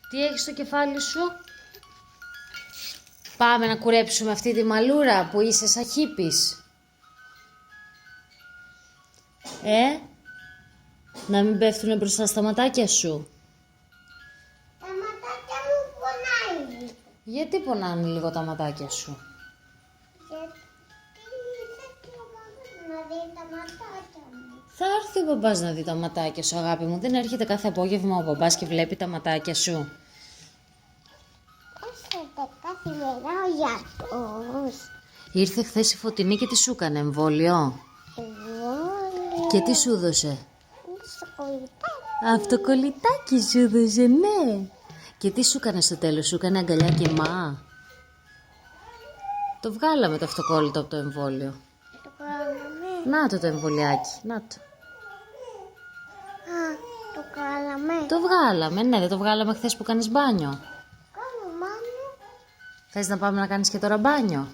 Τι έχεις στο κεφάλι σου? Πάμε να κουρέψουμε αυτή τη μαλούρα που είσαι σαν χίπης. Να μην πέφτουνε μπροστά στα ματάκια σου. Τα ματάκια μου πονάει λίγο. Γιατί πονάνε λίγο τα ματάκια σου? Γιατί θέλω να δει τα ματάκια μου. Θα έρθει ο μπαμπάς να δει τα ματάκια σου, αγάπη μου. Δεν έρχεται κάθε απόγευμα ο μπαμπάς και βλέπει τα ματάκια σου? Έρχεται κάθε μέρα ο γιατρός. Ήρθε χθες η Φωτεινή και τι σου έκανε, εμβόλιο? Και τι σου δώσε? Αυτοκολλητάκι σου δώσε, ναι. Και τι σου έκανε στο τέλος, σου έκανε αγκαλιά και μα? Το βγάλαμε το αυτοκόλλητο από το εμβόλιο. Το κάναμε. Να το εμβολιάκι, να το. Το κάναμε. Το βγάλαμε, ναι, δεν το βγάλαμε χθες που κάνεις μπάνιο? Κάνω μάνο. Θες να πάμε να κάνεις και τώρα μπάνιο?